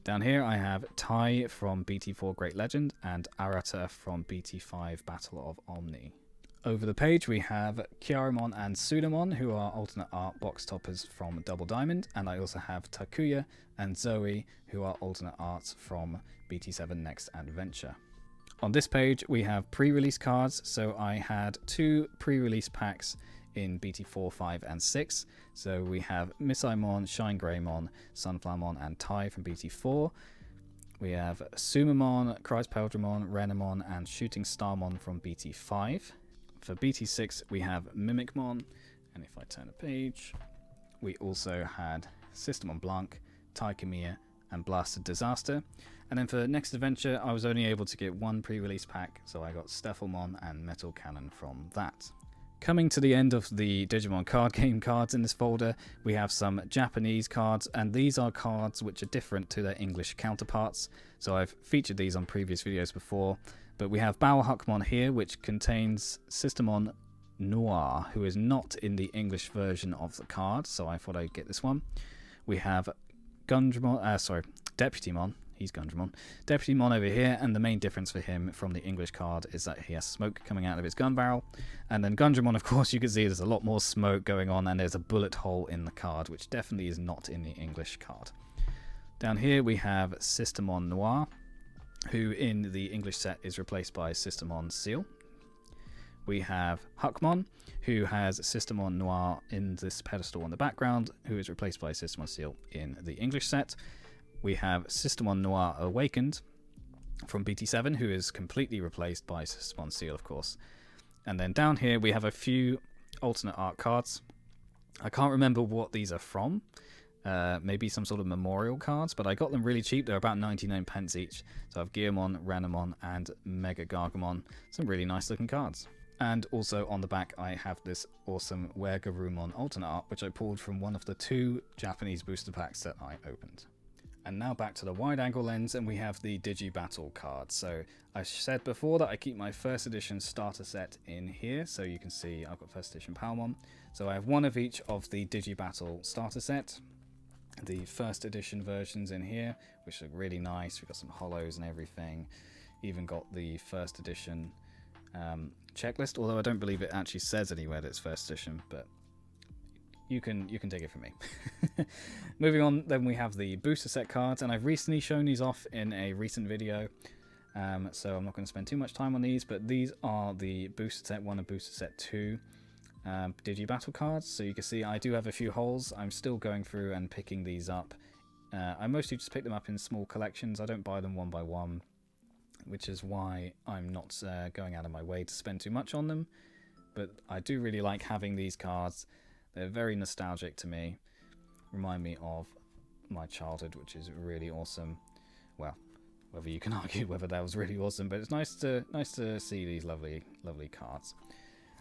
Down here I have Tai from BT4 Great Legend and Arata from BT5 Battle of Omni. Over the page we have Kyarimon and Sudamon, who are alternate art box toppers from Double Diamond, and I also have Takuya and Zoe, who are alternate arts from BT7 Next Adventure. On this page we have pre-release cards, so I had 2 pre-release packs in BT4, 5 and 6. So we have Missaimon, Shine Greymon, Sunflowermon and Tai from BT4. We have Sumamon, Chryspeldramon, Renamon and Shooting Starmon from BT5. For BT6 we have Mimicmon, and if I turn a page, we also had Systemon Blanc, Taikamiya and Blasted Disaster. And then for Next Adventure I was only able to get 1 pre-release pack, so I got Steffelmon and Metal Cannon from that. Coming to the end of the Digimon card game cards in this folder, we have some Japanese cards, and these are cards which are different to their English counterparts. So I've featured these on previous videos before. But we have Bauhakmon here, which contains Systemon Noir, who is not in the English version of the card, so I thought I'd get this one. We have Deputymon, he's Gundramon. Deputymon over here, and the main difference for him from the English card is that he has smoke coming out of his gun barrel. And then Gundramon, of course, you can see there's a lot more smoke going on, and there's a bullet hole in the card, which definitely is not in the English card. Down here we have Systemon Noir, who in the English set is replaced by Systemon Seal. We have Huckmon, who has Systemon Noir in this pedestal in the background, who is replaced by Systemon Seal in the English set. We have Systemon Noir Awakened from BT7, who is completely replaced by Systemon Seal, of course. And then down here we have a few alternate art cards. I can't remember what these are from. Maybe some sort of memorial cards, but I got them really cheap. They're about 99 pence each. So I have Gearmon, Renamon, and Mega Gargamon. Some really nice looking cards. And also on the back I have this awesome Wergarumon alternate art, which I pulled from one of the 2 Japanese booster packs that I opened. And now back to the wide angle lens, and we have the Digi Battle cards. So I said before that I keep my first edition starter set in here, so you can see I've got first edition Palmon. So I have 1 of each of the Digi Battle starter set. The first edition versions in here, which look really nice. We've got some hollows and everything. Even got the first edition checklist, although I don't believe it actually says anywhere that it's first edition, but you can take it from me. Moving on, then we have the booster set cards, and I've recently shown these off in a recent video, so I'm not going to spend too much time on these, but these are the booster set 1 and booster set 2 Digi Battle cards. So you can see I do have a few holes. I'm still going through and picking these up. I mostly just pick them up in small collections. I don't buy them one by one, which is why I'm not going out of my way to spend too much on them. But I do really like having these cards. They're very nostalgic to me. Remind me of my childhood, which is really awesome. Well, whether you can argue whether that was really awesome, but it's nice to see these lovely cards.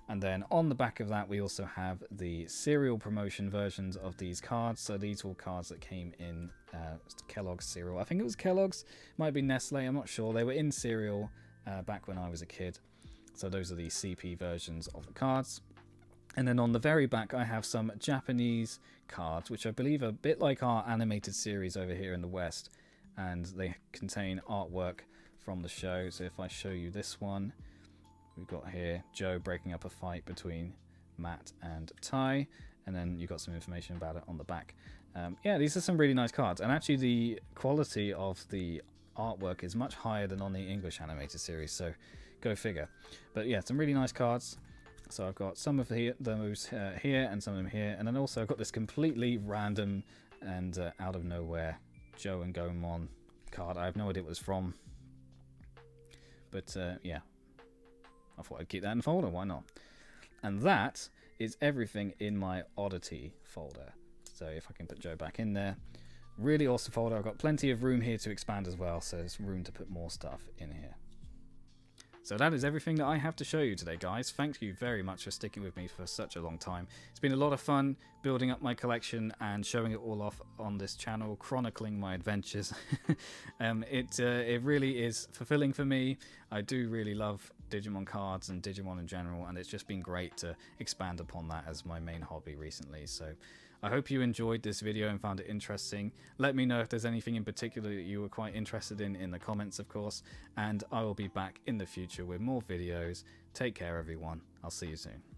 And then on the back of that we also have the cereal promotion versions of these cards. So these were cards that came in Kellogg's cereal. I think it was Kellogg's, might be Nestle, I'm not sure. They were in cereal back when I was a kid. So those are the CP versions of the cards. And then on the very back I have some Japanese cards, which I believe are a bit like our animated series over here in the West. And they contain artwork from the show. So if I show you this one, we've got here Joe breaking up a fight between Matt and Tai, and then you've got some information about it on the back. Yeah, these are some really nice cards, and actually the quality of the artwork is much higher than on the English animated series, so go figure. But yeah, some really nice cards. So I've got some of those here and some of them here, and then also I've got this completely random and out of nowhere Joe and Gomon card. I have no idea what it's from, but yeah, I thought I'd keep that in the folder, why not? And that is everything in my oddity folder. So if I can put Joe back in there, really awesome folder. I've got plenty of room here to expand as well, so there's room to put more stuff in here. So that is everything that I have to show you today, guys. Thank you very much for sticking with me for such a long time. It's been a lot of fun building up my collection and showing it all off on this channel, chronicling my adventures. It really is fulfilling for me. I do really love Digimon cards and Digimon in general, and it's just been great to expand upon that as my main hobby recently. So I hope you enjoyed this video and found it interesting. Let me know if there's anything in particular that you were quite interested in the comments, of course, and I will be back in the future with more videos. Take care, everyone. I'll see you soon.